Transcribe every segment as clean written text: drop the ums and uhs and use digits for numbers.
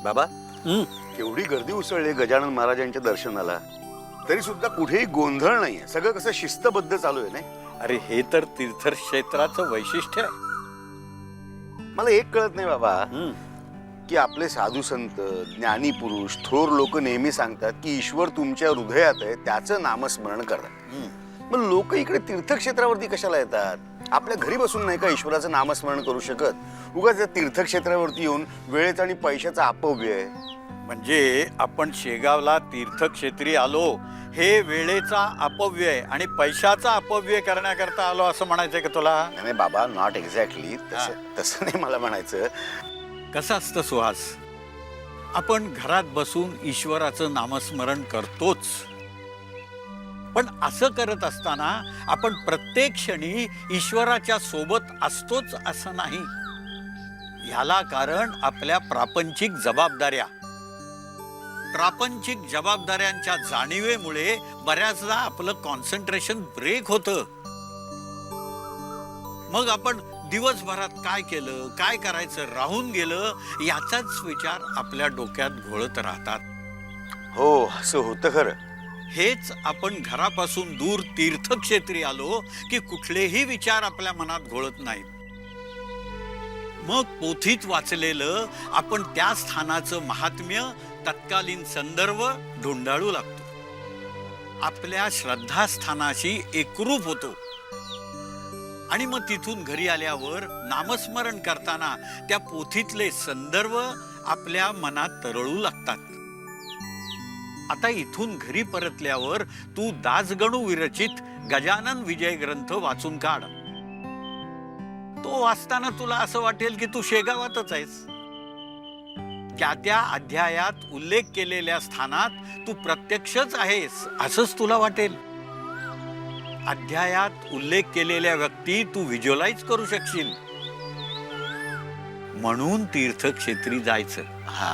बाबा केवढी गर्दी उसळली गजानन महाराजांच्या दर्शनाला, तरी सुद्धा कुठेही गोंधळ नाहीये. सगळं कसं शिस्तबद्ध चालू आहे नाही. अरे हे तर तीर्थक्षेत्राचं वैशिष्ट्य आहे. मला एक कळत नाही बाबा की आपले साधू संत, ज्ञानी पुरुष, थोर लोक नेहमी सांगतात की ईश्वर तुमच्या हृदयात आहे, त्याचं नामस्मरण करा. मग लोक इकडे तीर्थक्षेत्रावरती कशाला येतात? आपल्या घरी बसून नाही का ईश्वराचं नामस्मरण करू शकत? उगाच त्या तीर्थक्षेत्रावरती येऊन वेळेचा आणि पैशाचा अपव्यय आहे. म्हणजे आपण शेगावला तीर्थक्षेत्री आलो हे वेळेचा अपव्यय आणि पैशाचा अपव्यय करण्याकरता आलो असं म्हणायचंय का तुला? नाही बाबा, नॉट एक्झॅक्टली तसं नाही मला म्हणायचं. कसं असतं सुहास, आपण घरात बसून ईश्वराचं नामस्मरण करतोच, पण असं करत असताना आपण प्रत्येक क्षणी ईश्वराच्या सोबत असतोच असं नाही. ह्याला कारण आपल्या प्रापंचिक जबाबदाऱ्यांच्या जाणीवेमुळे बऱ्याचदा आपलं कॉन्सन्ट्रेशन ब्रेक होतं. मग आपण दिवसभरात काय केलं, काय करायचं राहून गेलं याचाच विचार आपल्या डोक्यात घोळत राहतात. हो, असं होतं खरं. हेच आपण घरापासून दूर तीर्थक्षेत्री आलो की कुठलेही विचार आपल्या मनात घोळत नाहीत. मग पोथीत वाचलेलं आपण त्या स्थानाचं महात्म्य, तत्कालीन संदर्भ ढुंढाळू लागतो. आपल्या श्रद्धास्थानाशी एकरूप होतो आणि मग तिथून घरी आल्यावर नामस्मरण करताना त्या पोथीतले संदर्भ आपल्या मनात तरळू लागतात. आता इथून घरी परतल्यावर तू दासगणू विरचित गजानन विजय ग्रंथ वाचून काढ. तो वाचताना तुला असं वाटेल की तू शेगावातच आहेस. त्या अध्यायात उल्लेख केलेल्या स्थानात तू प्रत्यक्षच आहेस असंच तुला वाटेल. अध्यायात उल्लेख केलेल्या व्यक्ती तू व्हिज्युअलाइज करू शकशील. म्हणून तीर्थक्षेत्री जायचं. हा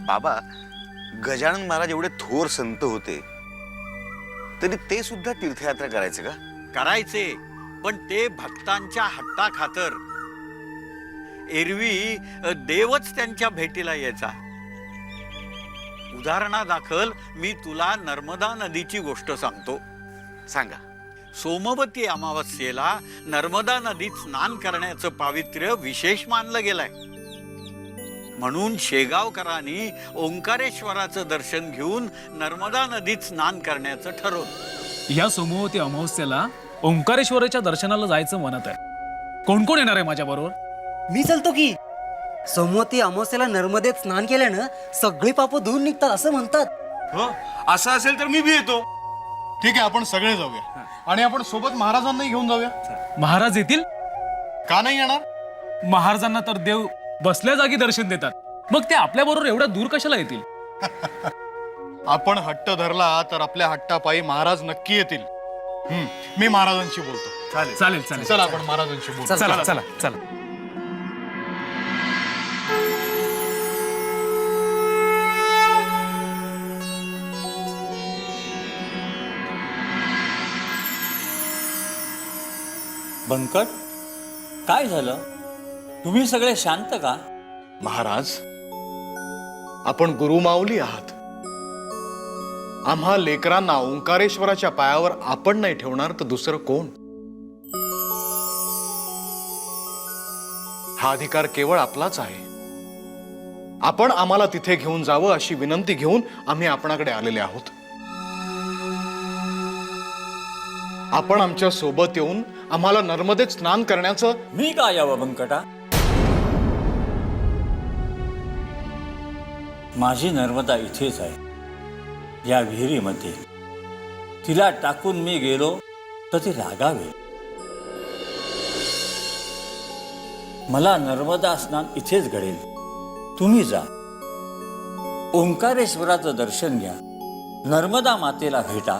बाबा, गजानन महाराज एवढे थोर संत होते तरी ते सुद्धा तीर्थयात्रा करायचे का? करायचे, पण ते भक्तांच्या हट्टाखातर. एरवी देवच त्यांच्या भेटीला यायचा. उदाहरणादाखल मी तुला नर्मदा नदीची गोष्ट सांगतो. सांगा. सोमवती अमावस्येला नर्मदा नदीत स्नान करण्याचं पावित्र्य विशेष मानलं गेलंय. म्हणून शेगावकरांनी ओंकारेश्वराचं दर्शन घेऊन नर्मदा नदीत स्नान करण्याचं ठरवलं. या सोमवती अमावस्येला ओंकारेश्वराच्या दर्शनाला जायचं म्हणत आहे. कोण कोण येणार आहे माझ्या बरोबर? मी चालतो की. सोमवती अमावस्येला नर्मदेत स्नान केल्यानं सगळी पापं धुवून निघतात असं म्हणतात. हो, असं असेल तर मी बी येतो. ठीक आहे, आपण सगळे जाऊया आणि आपण सोबत महाराजांनाही घेऊन जाऊया. महाराज येतील? का नाही येणार? महाराजांना तर देव बसल्या जागी दर्शन देतात, मग ते आपल्या बरोबर एवढ्या दूर कशाला येतील? आपण हट्ट धरला तर आपल्या हट्टापायी महाराज नक्की येतील. मी महाराजांशी बोलतो. चालेल चालेल चालेल. चला आपण महाराजांशी बोलतो. चला चला चला. बंकट, काय झालं? तुम्ही सगळे शांत का? महाराज, आपण गुरुमाऊली आहात. आम्हा लेकरांना ओंकारेश्वराच्या पायावर आपण नाही ठेवणार तर दुसरं कोण? हा अधिकार केवळ आपलाच आहे. आपण आम्हाला तिथे घेऊन जावं अशी विनंती घेऊन आम्ही आपणाकडे आलेले आहोत. आपण आमच्या सोबत येऊन आम्हाला नर्मदेत स्नान करण्याचं. मी का यावं बंकटा? माझी नर्मदा इथेच आहे, या विहिरीमध्ये. तिला टाकून मी गेलो तर ती रागावे. मला नर्मदा स्नान इथेच घडेल. तुम्ही जा, ओंकारेश्वराचं दर्शन घ्या, नर्मदा मातेला भेटा.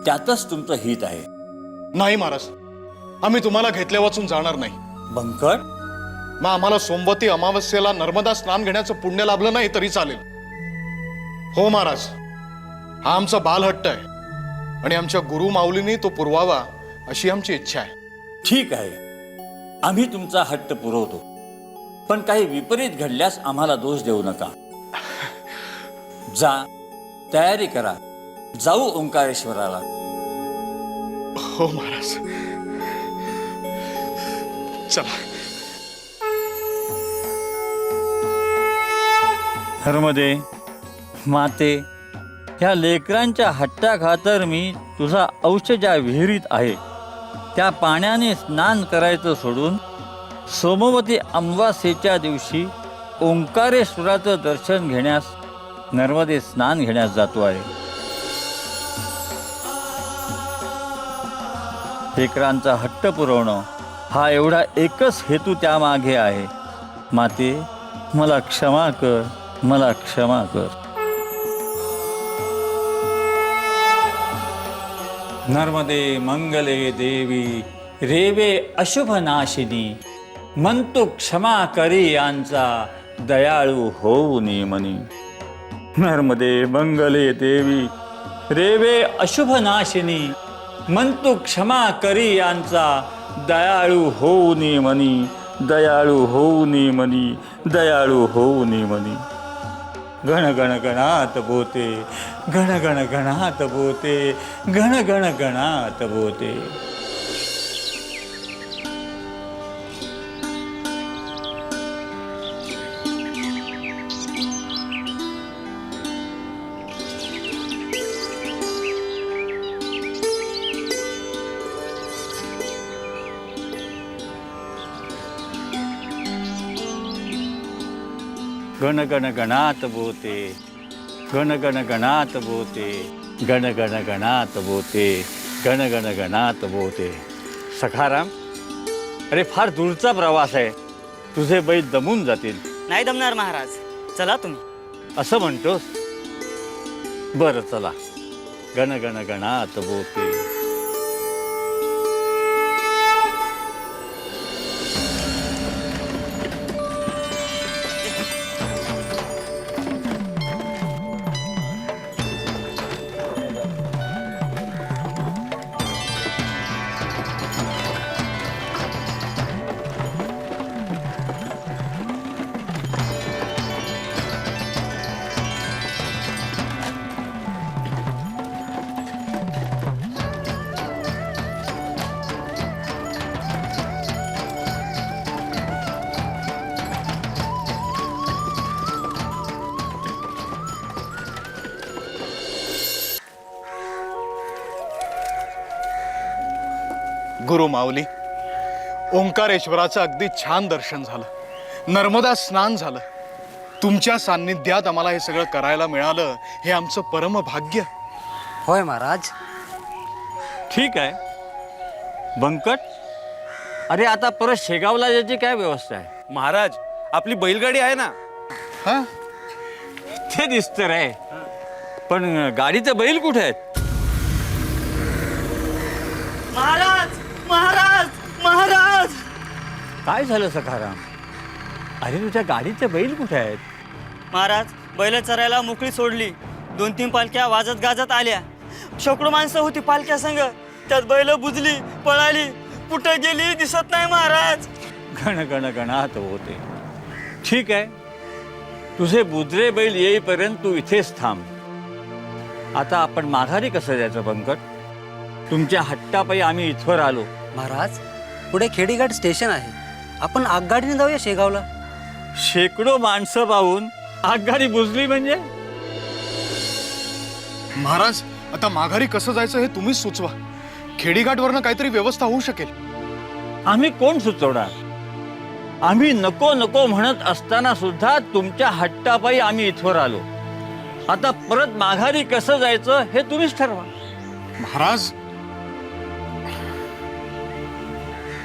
त्यातच तुमचं हित आहे. नाही महाराज, आम्ही तुम्हाला घेतल्या वाचून जाणार नाही. बंकट, मग आम्हाला सोमवती अमावस्येला नर्मदा स्नान घेण्याचं पुण्य लाभलं नाही तरी चालेल. हो महाराज, हा आमचा बालहट्ट आहे आणि आमच्या गुरु माऊलींनी तो पुरवावा अशी आमची इच्छा आहे. ठीक आहे, आम्ही तुमचा हट्ट पुरवतो. पण काही विपरीत घडल्यास आम्हाला दोष देऊ नका. जा, तयारी करा, जाऊ ओंकारेश्वराला. हो महाराज, चला. धर्मदे, माते, ह्या लेकरांच्या हट्टाखातर मी तुझा अंश ज्या विहिरीत आहे त्या पाण्याने स्नान करायचं सोडून सोमवती अमावास्येच्या दिवशी ओंकारेश्वराचं दर्शन घेण्यास नर्मदे स्नान घेण्यास जातो आहे. लेकरांचा हट्ट पुरवणं हा एवढा एकच हेतू त्यामागे आहे. माते, मला क्षमा कर, मला क्षमा कर. नर्मदे मंगले देवी रेवे अशुभनाशिनी म्हणतो क्षमा करी यांचा दयाळू होऊ नियमनी. नर्मदे मंगले देवी रेवे अशुभनाशिनी म्हणतो क्षमा करी यांचा दयाळू होऊ नियमनी, दयाळू होऊ नियमनी, दयाळू होऊ नियमनी. गण गण गणात बोते, गण गण गणात बोते, गण गण गणात बोते. गण गण गणात बोते, गण गण गणात बोते, गण गण गणात बोते, गण गण गणात बोते. सखाराम, अरे फार दूरचा प्रवास आहे, तुझे बैल दमून जातील. नाही दमणार महाराज, चला तुम्ही. असं म्हणतोस? बरं चला. गण गण गणात बोते. गुरु माऊली, ओंकारेश्वराचं अगदी छान दर्शन झालं, नर्मदा स्नान झालं. तुमच्या सान्निध्यात आम्हाला हे सगळं करायला मिळालं, हे आमचं परम भाग्य. होय महाराज. ठीक आहे. बंकट, अरे आता परत शेगावला याची काय व्यवस्था आहे? महाराज, आपली बैलगाडी आहे ना. हा, ते दिसतं रे, पण गाडीचे बैल कुठे आहेत? महाराज, महाराज, महाराज. काय झालं सखाराम? अरे तुझ्या गाडीचे बैल कुठे आहेत? महाराज, बैल चरायला मोकळी सोडली. 2-3 पालख्या वाजत गाजत आल्या. शेकडो माणसं होती पालख्या संग. त्यात बैल बुजली, पळाली, कुठे गेली दिसत नाही महाराज. गण गण गणात होते. ठीक आहे, तुझे बुजरे बैल येईपर्यंत तू इथेच थांब. आता आपण माघारी कसं जायचं बंकट? तुमच्या हट्टापायी आम्ही इथवर आलो. महाराज, पुढे खेडीघाट स्टेशन आहे, आपण आगगाडीने जाऊया शेगावला. शेकडो माणसं पाहून आगगाडी बुजली म्हणजे? महाराज, आता माघारी कसं जायचं हे तुम्हीच सुचवा. खेडीघाटवरनं काहीतरी व्यवस्था होऊ शकेल. आम्ही कोण सुचवणार? आम्ही नको नको म्हणत असताना सुद्धा तुमच्या हट्टापायी आम्ही इथवर आलो. आता परत माघारी कसं जायचं हे तुम्हीच ठरवा. महाराज,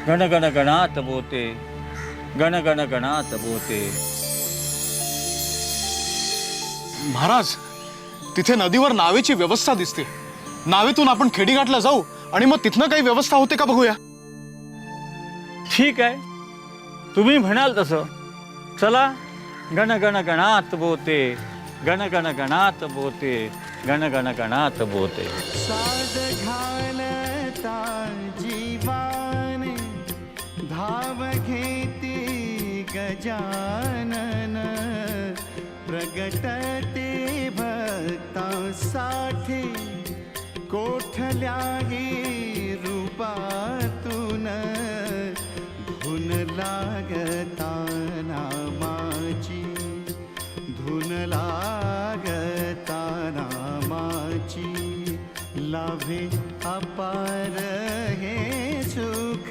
गण गण गणात बोते, गण गण गणात बोते. महाराज, तिथे नदीवर नावेची व्यवस्था दिसते. नावेतून आपण खेडीघाटला जाऊ आणि मग तिथनं काही व्यवस्था होते का बघूया. ठीक आहे, तुम्ही म्हणाल तसं. चला. गण गण गणात बोते, गण गण गणात बोते, गण गण गणात बोते. जीवाने धाव घेती गजानन प्रगटते भक्तांसाठी कोठल्याही रूपातून धुन लागताना माझी धुन लागताना माझी लाभे अपार हे सुख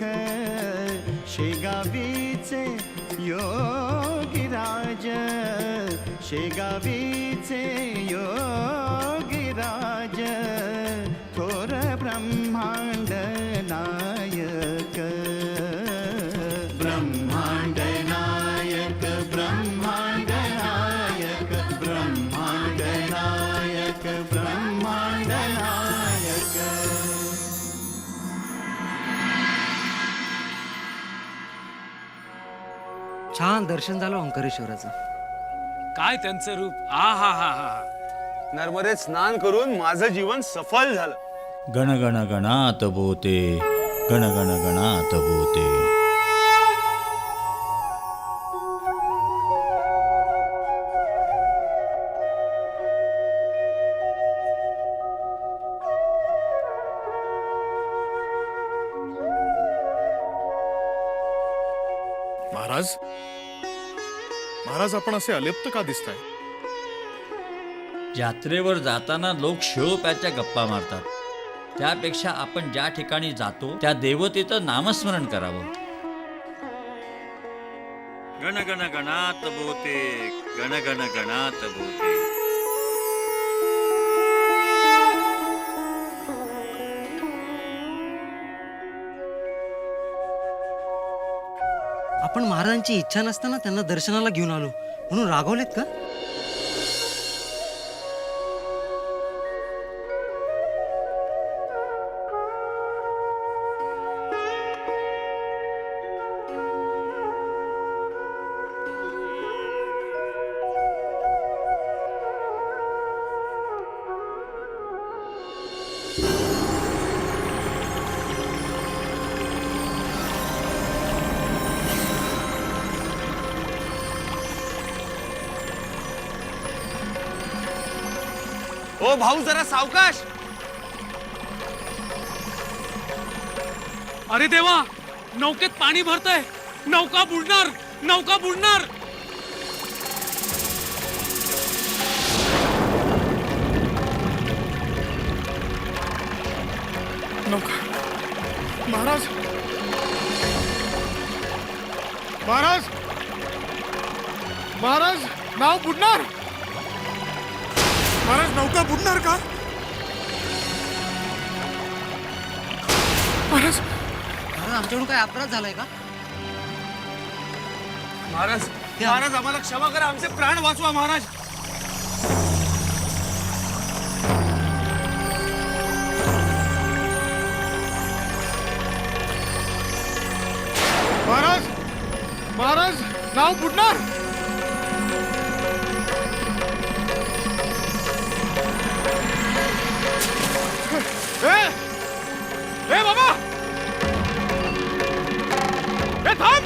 शेगावीचे योगीराज शेगावीचे योगीराज थोर ब्रह्मांड नायक ब्रह्मांड नायक ब्रह्मांड नायक ब्रह्मांड नायक ब्रह्मांड नायक. छान दर्शन झालं ओंकारेश्वराचं. काय त्यांचं रूप, आ हा हा हा. नर्मदेत स्नान करून माझं जीवन सफल झालं. गण गण गणात बोते, गण गण गणात बोते. महाराज महाराज आपण असे अलिप्त का दिसताय? यात्रेवर जाताना लोक शिळोप्याच्या गप्पा मारतात. त्यापेक्षा आपण ज्या ठिकाणी जातो त्या देवतेचं नामस्मरण करावं. गण गण गणात बोते, गण गण गणात बोते. आपण महाराजांची इच्छा नसताना त्यांना दर्शनाला घेऊन आलो म्हणून रागवलेत का? ओ भाऊ जरा सावकाश. अरे देवा, नौकेत पाणी भरतंय, नौका बुडणार, नौका बुडणार. नौका महाराज महाराज महाराज नाव बुडणार. महाराज नौका बुडणार का? महाराज महाराज आमच्याकडून काय अपराध झालाय का? महाराज महाराज आम्हाला क्षमा करा, आमचे प्राण वाचवा महाराज. महाराज महाराज नाव बुडणार. ए बाबा, ए थांब.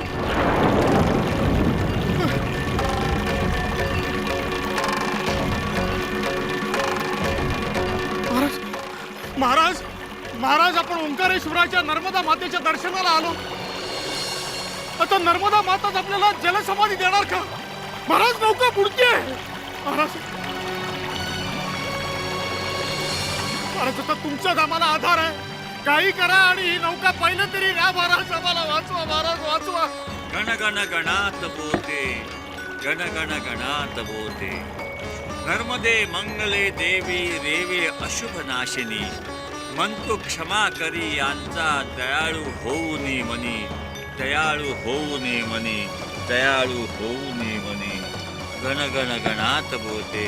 महाराज महाराज महाराज आपण ओंकारेश्वराच्या नर्मदा मातेच्या दर्शनाला आलो. आता नर्मदा माताच आपल्याला जलसमाधी देणार का? महाराज नौका बुडते. महाराज महाराज आता तुमच्याच आम्हाला आधार आहे. काही करा आणि ही नौका पहिलं तरी न्या. महाराज आम्हाला वाचवा, महाराज वाचवा. गण गण गणात बोते, गण गण गणात बोते. नर्मदे मंगले देवी रेवे अशुभ नाशिनी. म्हणतो क्षमा करी यांचा दयाळू होऊ ने मनी, दयाळू होऊ ने मनी, दयाळू होऊ ने मनी. गण गण गणात बोते,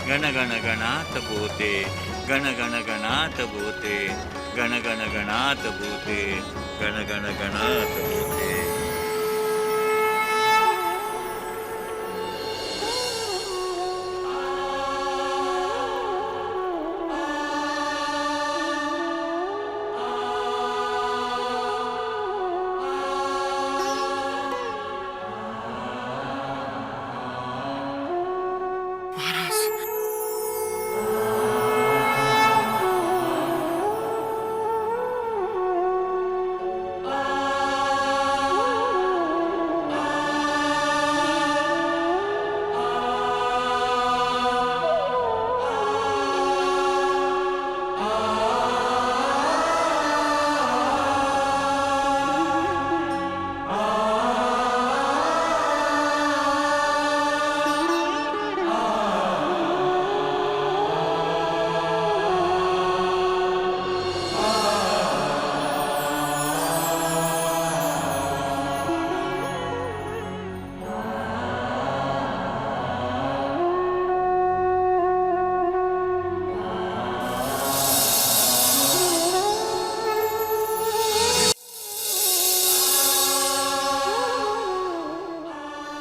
गण गण गणात बोते, गण गण गणात बोते, गण गण गणात बोते, गण गण गणात बोते.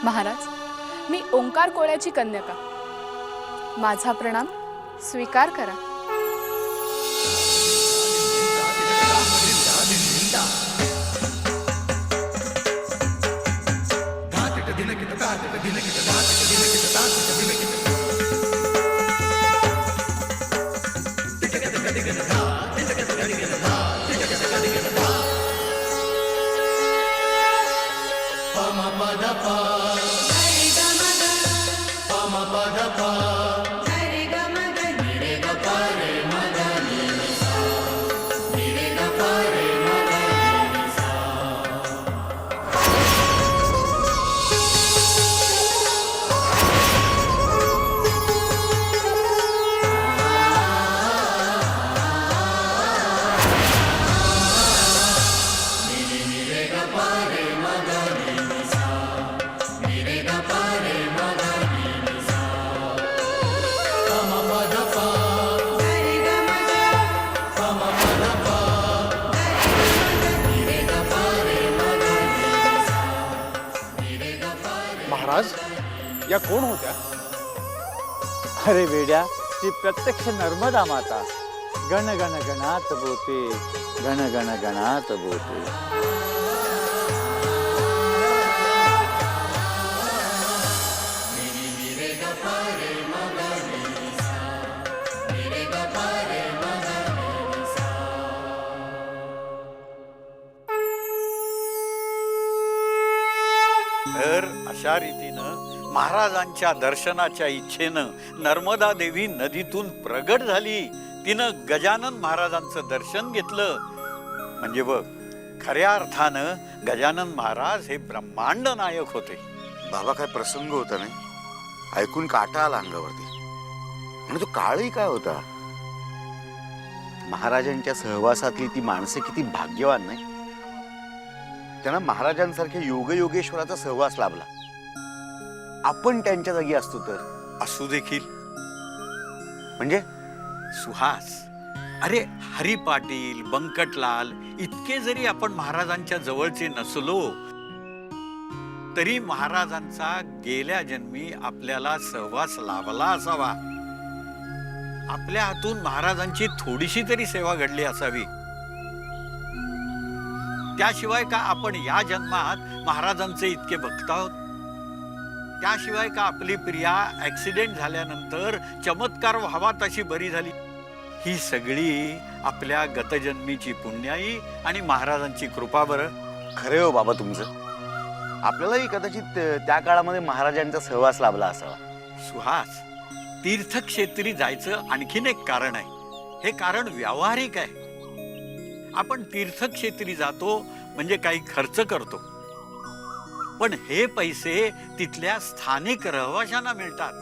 महाराज, मी ओंकार कोळ्याची कन्यका. माझा प्रणाम स्वीकार करा. महाराज, या कोण होत्या? अरे वेड्या, ती प्रत्यक्ष नर्मदा माता. गण गण गणात बोते, गण गण गणात बोते. तर अशा रीतीनं महाराजांच्या दर्शनाच्या इच्छेनं नर्मदा देवी नदीतून प्रगट झाली. तिनं गजानन महाराजांचं दर्शन घेतलं. म्हणजे बघ, खऱ्या अर्थानं गजानन महाराज हे ब्रह्मांड नायक होते. बाबा, काय प्रसंग होता नाही, ऐकून काटा आला अंगावरती. आणि तो काळही काय होता. महाराजांच्या सहवासातली ती माणसे किती भाग्यवान नाही. त्यांना महाराजांसारख्या योगयोगेश्वराचा सहवास लाभला. आपण त्यांच्या जागी असतो तर असू देखील म्हणजे सुहास, अरे हरी पाटील, बंकटलाल इतके जरी आपण महाराजांच्या जवळचे नसलो तरी महाराजांचा गेल्या जन्मी आपल्याला सहवास लाभला असावा. आपल्या हातून महाराजांची थोडीशी तरी सेवा घडली असावी. त्याशिवाय का आपण या जन्मात महाराजांचे इतके भक्त आहोत? त्याशिवाय का आपली प्रिया ऍक्सिडेंट झाल्यानंतर चमत्कार व्हावा तशी बरी झाली? ही सगळी आपल्या गतजन्मीची पुण्याई आणि महाराजांची कृपा. बरं, खरे हो बाबा तुमचं. आपल्यालाही कदाचित त्या काळामध्ये महाराजांचा सहवास लाभला असावा. सुहास, तीर्थक्षेत्री जायचं आणखीन एक कारण आहे. हे कारण व्यावहारिक आहे. आपण तीर्थक्षेत्री जातो म्हणजे काही खर्च करतो, पण हे पैसे तिथल्या स्थानिक रहिवाशांना मिळतात,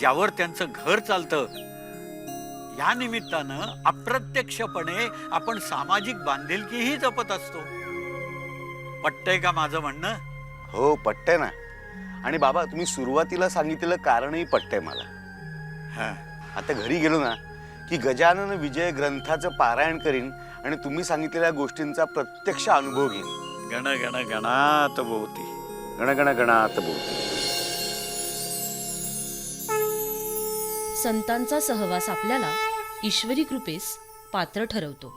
ज्यावर त्यांचं घर चालतं. या निमित्तानं अप्रत्यक्षपणे आपण सामाजिक बांधिलकीही जपत असतो. पटतंय का माझं म्हणणं? हो, पटतंय ना. आणि बाबा, तुम्ही सुरुवातीला सांगितलेलं कारणही पटतंय मला. हा, आता घरी गेलो ना की गजानन विजय ग्रंथाचं पारायण करीन आणि तुम्ही सांगितलेल्या गोष्टींचा प्रत्यक्ष अनुभव घेईन. गण गण गणात भोवती, गण गण गणात भोवती. संतांचा सहवास आपल्याला ईश्वरी कृपेस पात्र ठरवतो.